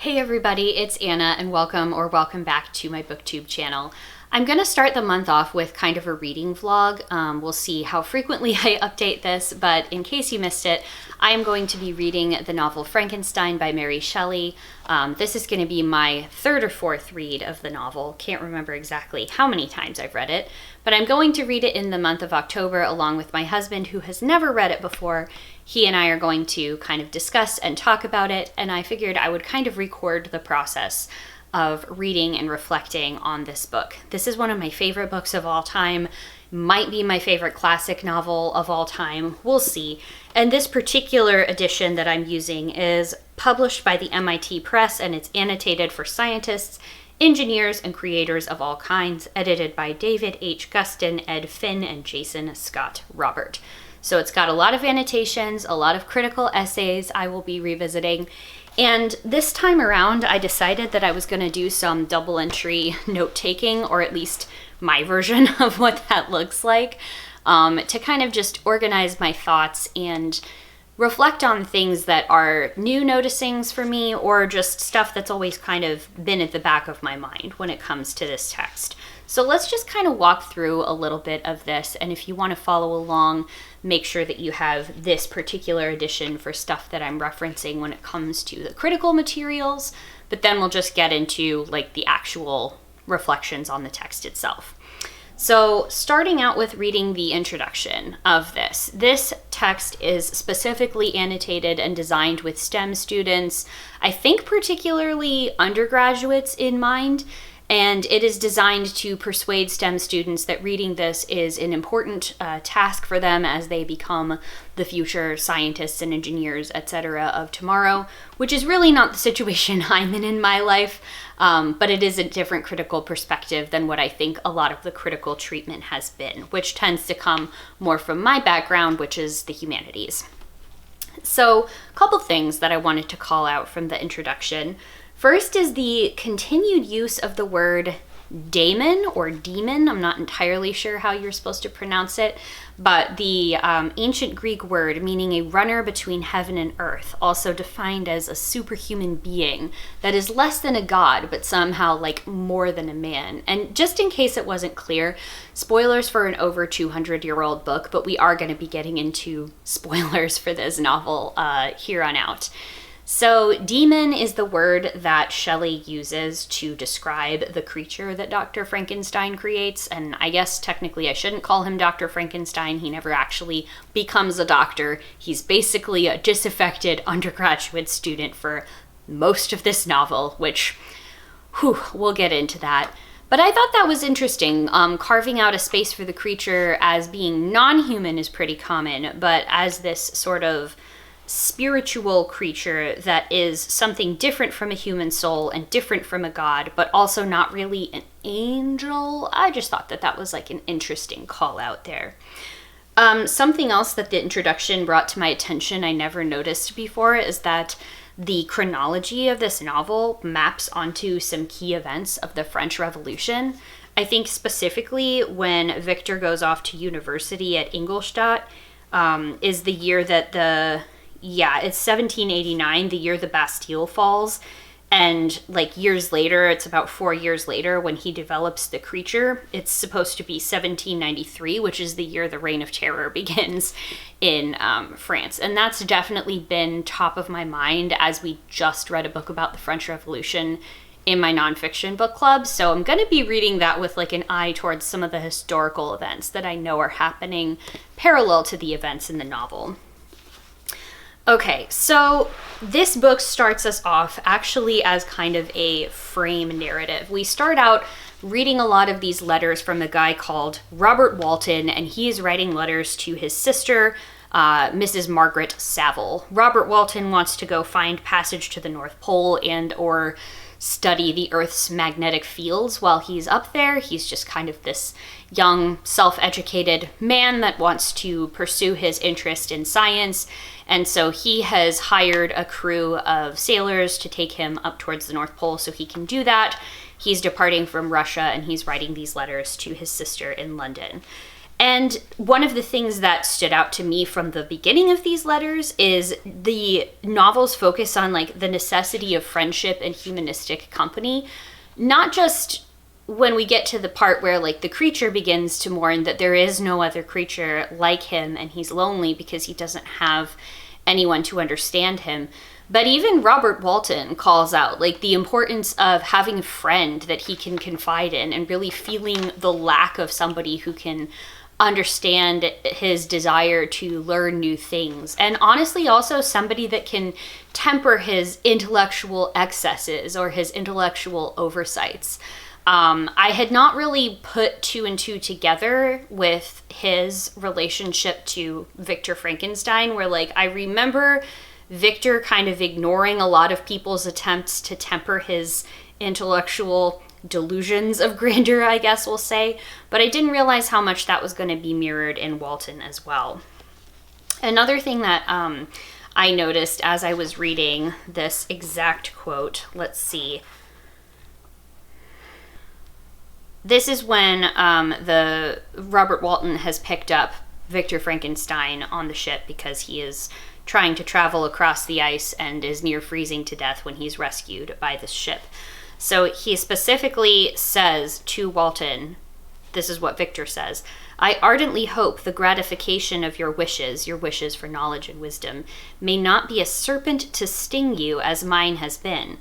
Hey everybody, it's Anna and welcome back to my booktube channel. I'm going to start the month off with kind of a reading vlog. We'll see how frequently I update this, but in case you missed it, I am going to be reading the novel Frankenstein by Mary Shelley. This is going to be my third or fourth read of the novel. Can't remember exactly how many times I've read it, but I'm going to read it in the month of October along with my husband, who has never read it before. He and I are going to kind of discuss and talk about it, and I figured I would kind of record the process of reading and reflecting on this book. This is one of my favorite books of all time, might be my favorite classic novel of all time, we'll see. And this particular edition that I'm using is published by the MIT Press, and it's annotated for scientists, engineers, and creators of all kinds, edited by David H. Gustin, Ed Finn, and Jason Scott Robert. So it's got a lot of annotations, a lot of critical essays I will be revisiting. And this time around, I decided that I was going to do some double entry note-taking, or at least my version of what that looks like, to kind of just organize my thoughts and reflect on things that are new noticings for me, or just stuff that's always kind of been at the back of my mind when it comes to this text. So let's just kind of walk through a little bit of this, and if you want to follow along, make sure that you have this particular edition for stuff that I'm referencing when it comes to the critical materials, but then we'll just get into like the actual reflections on the text itself. So starting out with reading the introduction of this text is specifically annotated and designed with STEM students, I think particularly undergraduates in mind, and it is designed to persuade STEM students that reading this is an important task for them as they become the future scientists and engineers, etc. of tomorrow, which is really not the situation I'm in my life, but it is a different critical perspective than what I think a lot of the critical treatment has been, which tends to come more from my background, which is the humanities. So a couple things that I wanted to call out from the introduction. First is the continued use of the word daemon or demon. I'm not entirely sure how you're supposed to pronounce it, but the ancient Greek word meaning a runner between heaven and earth, also defined as a superhuman being that is less than a god, but somehow like more than a man. And just in case it wasn't clear, spoilers for an over 200-year-old book, but we are going to be getting into spoilers for this novel here on out. So demon is the word that Shelley uses to describe the creature that Dr. Frankenstein creates, and I guess technically I shouldn't call him Dr. Frankenstein. He never actually becomes a doctor. He's basically a disaffected undergraduate student for most of this novel, which, we'll get into that. But I thought that was interesting. Carving out a space for the creature as being non-human is pretty common, but as this sort of spiritual creature that is something different from a human soul and different from a god, but also not really an angel. I just thought that that was like an interesting call out there. Something else that the introduction brought to my attention I never noticed before is that the chronology of this novel maps onto some key events of the French Revolution. I think specifically when Victor goes off to university at Ingolstadt is the year that it's 1789, the year the Bastille falls, and like years later, it's about 4 years later when he develops the creature. It's supposed to be 1793, which is the year the Reign of Terror begins in France, and that's definitely been top of my mind as we just read a book about the French Revolution in my nonfiction book club, so I'm going to be reading that with like an eye towards some of the historical events that I know are happening parallel to the events in the novel. Okay, so this book starts us off actually as kind of a frame narrative. We start out reading a lot of these letters from a guy called Robert Walton, and he is writing letters to his sister, Mrs. Margaret Saville. Robert Walton wants to go find passage to the North Pole and or study the Earth's magnetic fields while he's up there. He's just kind of this young, self-educated man that wants to pursue his interest in science, and so he has hired a crew of sailors to take him up towards the North Pole so he can do that. He's departing from Russia, and he's writing these letters to his sister in London. And one of the things that stood out to me from the beginning of these letters is the novel's focus on like the necessity of friendship and humanistic company, not just when we get to the part where like the creature begins to mourn that there is no other creature like him and he's lonely because he doesn't have anyone to understand him. But even Robert Walton calls out like the importance of having a friend that he can confide in and really feeling the lack of somebody who can understand his desire to learn new things. And honestly, also somebody that can temper his intellectual excesses or his intellectual oversights. I had not really put two and two together with his relationship to Victor Frankenstein, where like I remember Victor kind of ignoring a lot of people's attempts to temper his intellectual delusions of grandeur, I guess we'll say, but I didn't realize how much that was going to be mirrored in Walton as well. Another thing that I noticed as I was reading this exact quote, let's see. This is when the Robert Walton has picked up Victor Frankenstein on the ship because he is trying to travel across the ice and is near freezing to death when he's rescued by this ship. So he specifically says to Walton, this is what Victor says, "I ardently hope the gratification of your wishes for knowledge and wisdom, may not be a serpent to sting you as mine has been."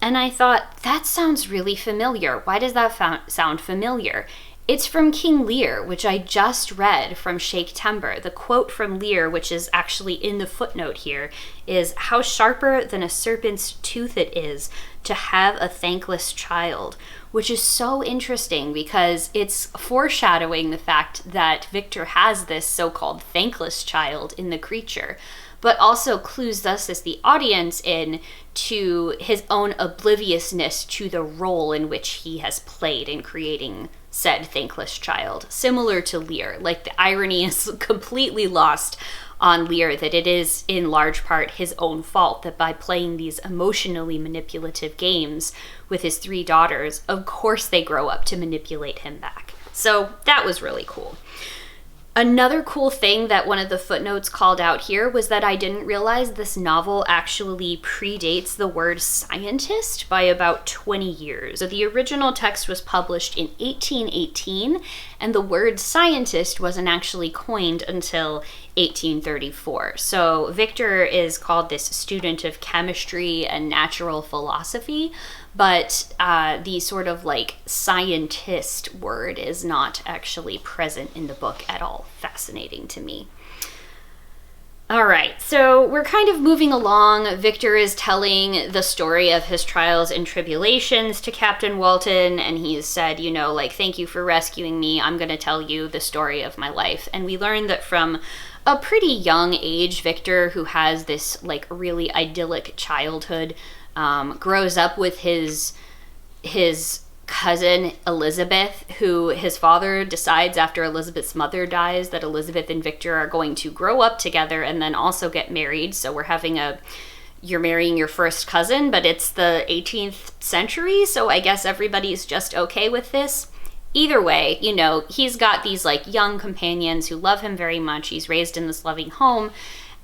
And I thought, that sounds really familiar. Why does that sound familiar? It's from King Lear, which I just read from Shake Timber. The quote from Lear, which is actually in the footnote here, is, "How sharper than a serpent's tooth it is to have a thankless child," which is so interesting because it's foreshadowing the fact that Victor has this so-called thankless child in the creature, but also clues us as the audience in to his own obliviousness to the role in which he has played in creating said thankless child. Similar to Lear, like the irony is completely lost on Lear that it is in large part his own fault that by playing these emotionally manipulative games with his three daughters, of course they grow up to manipulate him back. So that was really cool. Another cool thing that one of the footnotes called out here was that I didn't realize this novel actually predates the word scientist by about 20 years. So the original text was published in 1818, and the word scientist wasn't actually coined until 1834. So Victor is called this student of chemistry and natural philosophy, but the sort of like scientist word is not actually present in the book at all. Fascinating to me. All right, so we're kind of moving along. Victor is telling the story of his trials and tribulations to Captain Walton, and he's said, you know, like, thank you for rescuing me. I'm going to tell you the story of my life. And we learn that from a pretty young age, Victor, who has this like really idyllic childhood, grows up with his cousin Elizabeth, who his father decides after Elizabeth's mother dies that Elizabeth and Victor are going to grow up together and then also get married. So we're having you're marrying your first cousin, but it's the 18th century, so I guess everybody's just okay with this. Either way, you know, he's got these like young companions who love him very much. He's raised in this loving home.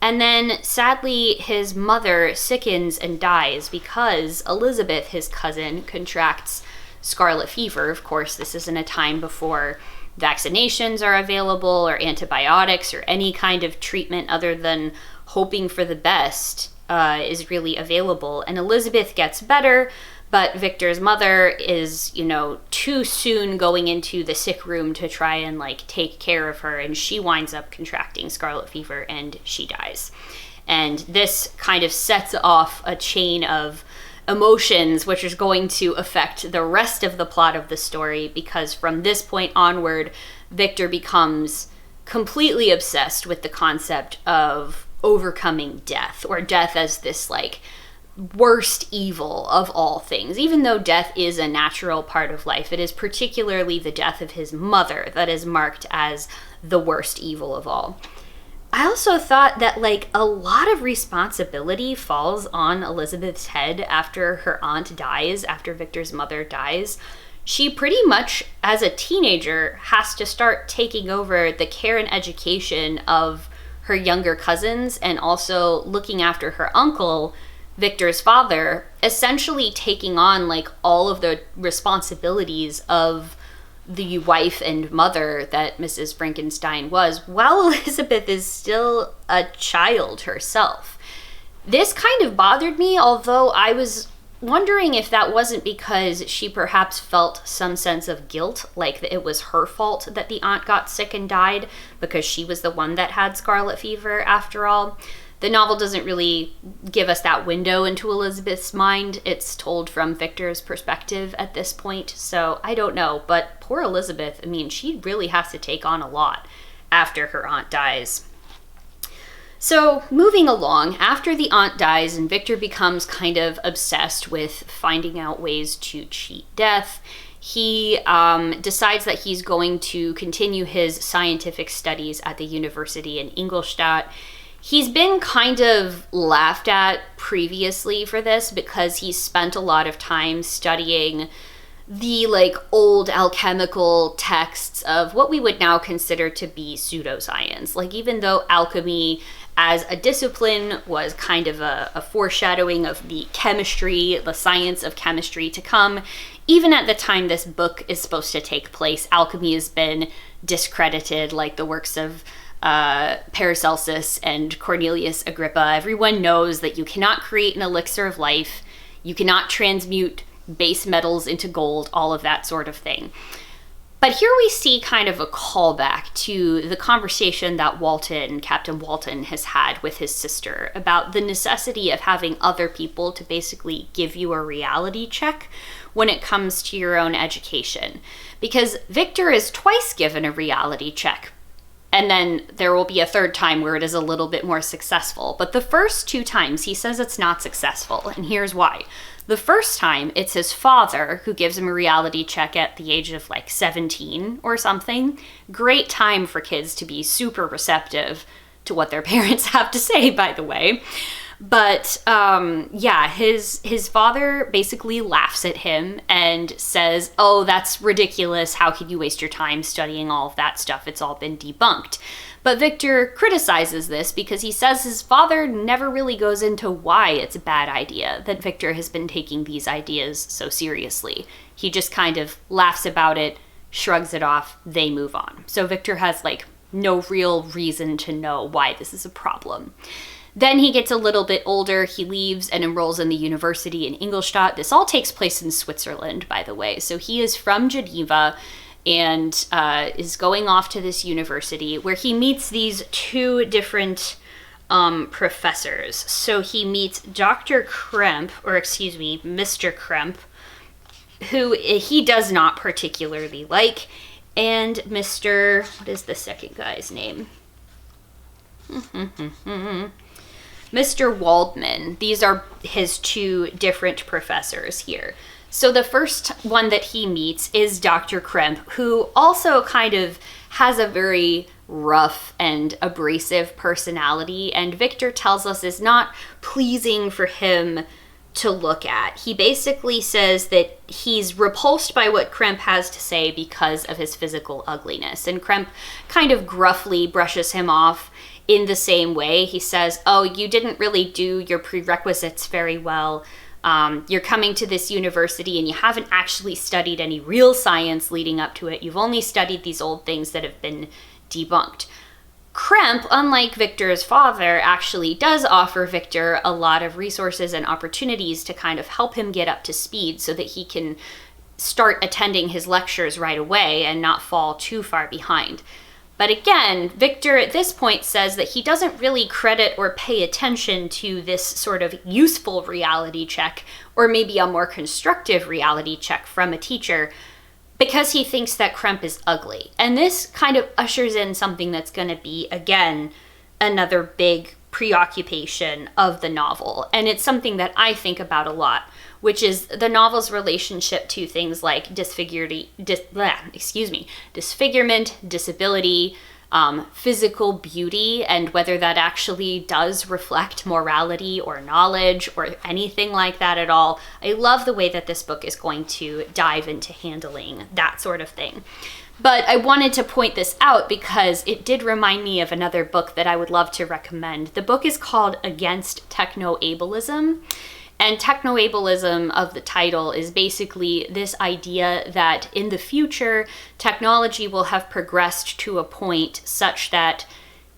And then, sadly, his mother sickens and dies because Elizabeth, his cousin, contracts scarlet fever. Of course, this isn't a time before vaccinations are available or antibiotics or any kind of treatment other than hoping for the best is really available. And Elizabeth gets better, but Victor's mother is, you know, too soon going into the sick room to try and like take care of her, and she winds up contracting scarlet fever and she dies. And this kind of sets off a chain of emotions which is going to affect the rest of the plot of the story, because from this point onward, Victor becomes completely obsessed with the concept of overcoming death, or death as this like worst evil of all things. Even though death is a natural part of life, it is particularly the death of his mother that is marked as the worst evil of all. I also thought that like a lot of responsibility falls on Elizabeth's head after her aunt dies, after Victor's mother dies. she pretty much, as a teenager, has to start taking over the care and education of her younger cousins and also looking after her uncle, Victor's father, essentially taking on like all of the responsibilities of the wife and mother that Mrs. Frankenstein was, while Elizabeth is still a child herself. This kind of bothered me, although I was wondering if that wasn't because she perhaps felt some sense of guilt, like it was her fault that the aunt got sick and died because she was the one that had scarlet fever after all. The novel doesn't really give us that window into Elizabeth's mind. It's told from Victor's perspective at this point, so I don't know. But poor Elizabeth, I mean, she really has to take on a lot after her aunt dies. So moving along, after the aunt dies and Victor becomes kind of obsessed with finding out ways to cheat death, he decides that he's going to continue his scientific studies at the university in Ingolstadt. He's been kind of laughed at previously for this because he spent a lot of time studying the like old alchemical texts of what we would now consider to be pseudoscience. Like, even though alchemy as a discipline was kind of a foreshadowing of the chemistry, the science of chemistry to come, even at the time this book is supposed to take place, alchemy has been discredited, like the works of Paracelsus and Cornelius Agrippa. Everyone knows that you cannot create an elixir of life, you cannot transmute base metals into gold, all of that sort of thing. But here we see kind of a callback to the conversation that Captain Walton has had with his sister about the necessity of having other people to basically give you a reality check when it comes to your own education. Because Victor is twice given a reality check, and then there will be a third time where it is a little bit more successful. But the first 2 times he says it's not successful, and here's why. The first time, it's his father who gives him a reality check at the age of like 17 or something. Great time for kids to be super receptive to what their parents have to say, by the way. But his father basically laughs at him and says, "Oh, that's ridiculous. How could you waste your time studying all of that stuff? It's all been debunked." But Victor criticizes this because he says his father never really goes into why it's a bad idea that Victor has been taking these ideas so seriously. He just kind of laughs about it, shrugs it off, they move on. So Victor has like no real reason to know why this is a problem. Then he gets a little bit older, he leaves and enrolls in the university in Ingolstadt. This all takes place in Switzerland, by the way. So he is from Geneva and is going off to this university where he meets these 2 different professors. So he meets Mr. Kremp, who he does not particularly like, and Mr. What is the second guy's name? Mr. Waldman. These are his 2 different professors here. So the first one that he meets is Dr. Kremp, who also kind of has a very rough and abrasive personality, and Victor tells us is not pleasing for him to look at. He basically says that he's repulsed by what Kremp has to say because of his physical ugliness, and Kremp kind of gruffly brushes him off in the same way. He says, "Oh, you didn't really do your prerequisites very well. You're coming to this university and you haven't actually studied any real science leading up to it. You've only studied these old things that have been debunked." Kremp, unlike Victor's father, actually does offer Victor a lot of resources and opportunities to kind of help him get up to speed so that he can start attending his lectures right away and not fall too far behind. But again, Victor at this point says that he doesn't really credit or pay attention to this sort of useful reality check, or maybe a more constructive reality check from a teacher, because he thinks that Kremp is ugly. And this kind of ushers in something that's going to be, again, another big preoccupation of the novel. And it's something that I think about a lot, which is the novel's relationship to things like disfigurement, disability, physical beauty and whether that actually does reflect morality or knowledge or anything like that at all. I love the way that this book is going to dive into handling that sort of thing. But I wanted to point this out because it did remind me of another book that I would love to recommend. The book is called Against Techno-Ableism. And techno-ableism of the title is basically this idea that in the future, technology will have progressed to a point such that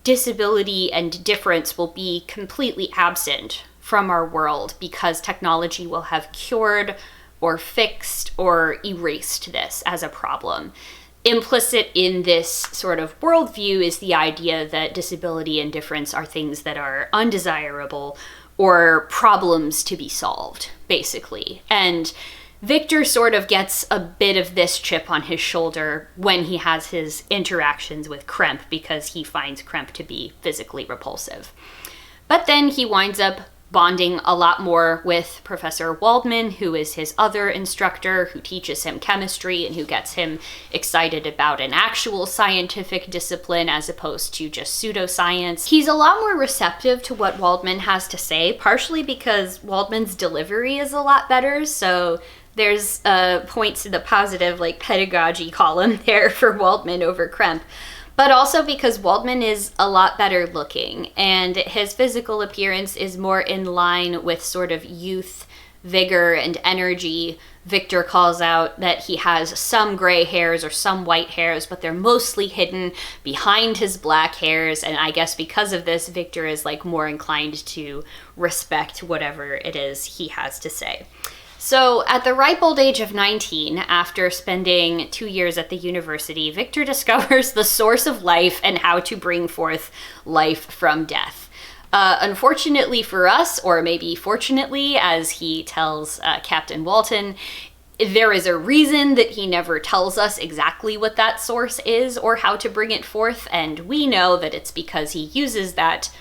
disability and difference will be completely absent from our world because technology will have cured or fixed or erased this as a problem. Implicit in this sort of worldview is the idea that disability and difference are things that are undesirable or problems to be solved, basically. And Victor sort of gets a bit of this chip on his shoulder when he has his interactions with Kremp because he finds Kremp to be physically repulsive. But then he winds up bonding a lot more with Professor Waldman, who is his other instructor, who teaches him chemistry and who gets him excited about an actual scientific discipline as opposed to just pseudoscience. He's a lot more receptive to what Waldman has to say, partially because Waldman's delivery is a lot better, so there's points to the positive like pedagogy column there for Waldman over Kremp. But also because Waldman is a lot better looking and his physical appearance is more in line with sort of youth, vigor, and energy. Victor calls out that he has some gray hairs or some white hairs, but they're mostly hidden behind his black hairs. And I guess because of this, Victor is like more inclined to respect whatever it is he has to say. So at the ripe old age of 19, after spending 2 years at the university, Victor discovers the source of life and how to bring forth life from death. Unfortunately for us, or maybe fortunately, as he tells Captain Walton, there is a reason that he never tells us exactly what that source is or how to bring it forth, and we know that it's because he uses that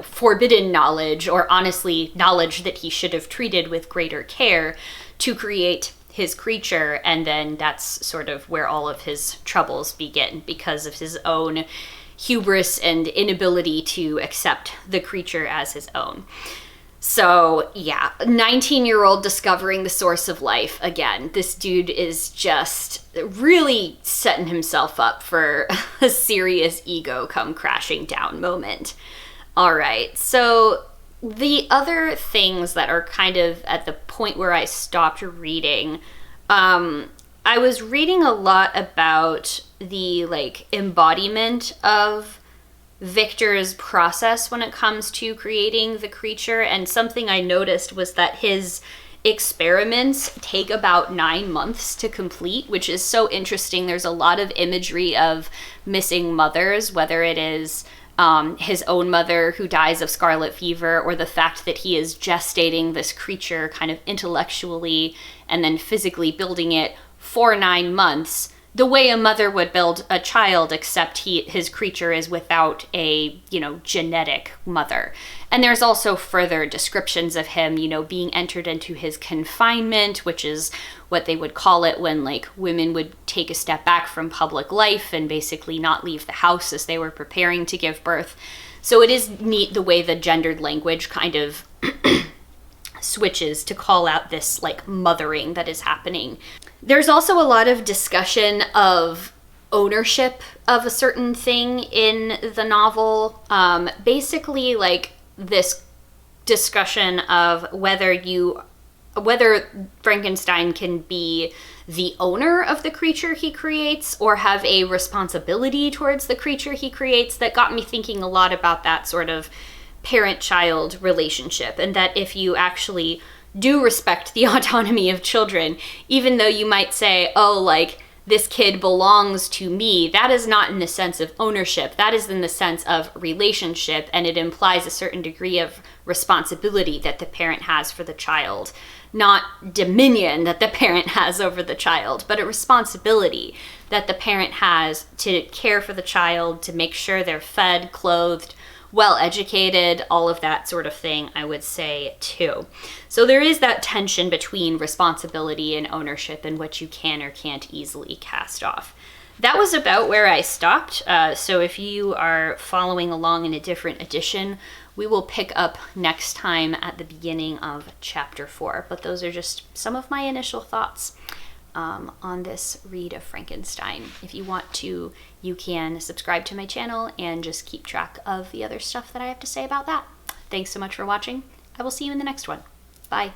forbidden knowledge, or honestly, knowledge that he should have treated with greater care, to create his creature, and then that's sort of where all of his troubles begin, because of his own hubris and inability to accept the creature as his own. So, yeah, 19-year-old discovering the source of life. Again, this dude is just really setting himself up for a serious ego come crashing down moment. All right, so the other things that are kind of at the point where I stopped reading, I was reading a lot about the embodiment of Victor's process when it comes to creating the creature, and something I noticed was that his experiments take about 9 months to complete, which is so interesting. There's a lot of imagery of missing mothers, whether it is his own mother who dies of scarlet fever, or the fact that he is gestating this creature kind of intellectually and then physically building it for 9 months, the way a mother would build a child, except his creature is without a, genetic mother. And there's also further descriptions of him, being entered into his confinement, which is what they would call it when women would take a step back from public life and basically not leave the house as they were preparing to give birth. So it is neat the way the gendered language kind of switches to call out this mothering that is happening. There's also a lot of discussion of ownership of a certain thing in the novel. Basically this discussion of whether Frankenstein can be the owner of the creature he creates or have a responsibility towards the creature he creates. That got me thinking a lot about that sort of parent-child relationship, and that if you actually do respect the autonomy of children, even though you might say, this kid belongs to me, that is not in the sense of ownership, that is in the sense of relationship, and it implies a certain degree of responsibility that the parent has for the child. Not dominion that the parent has over the child, but a responsibility that the parent has to care for the child, to make sure they're fed, clothed, well-educated, all of that sort of thing, I would say, too. So there is that tension between responsibility and ownership and what you can or can't easily cast off. that was about where I stopped. So if you are following along in a different edition, we will pick up next time at the beginning of chapter 4. But those are just some of my initial thoughts on this read of Frankenstein. If you want to, you can subscribe to my channel and just keep track of the other stuff that I have to say about that. Thanks so much for watching. I will see you in the next one. Bye.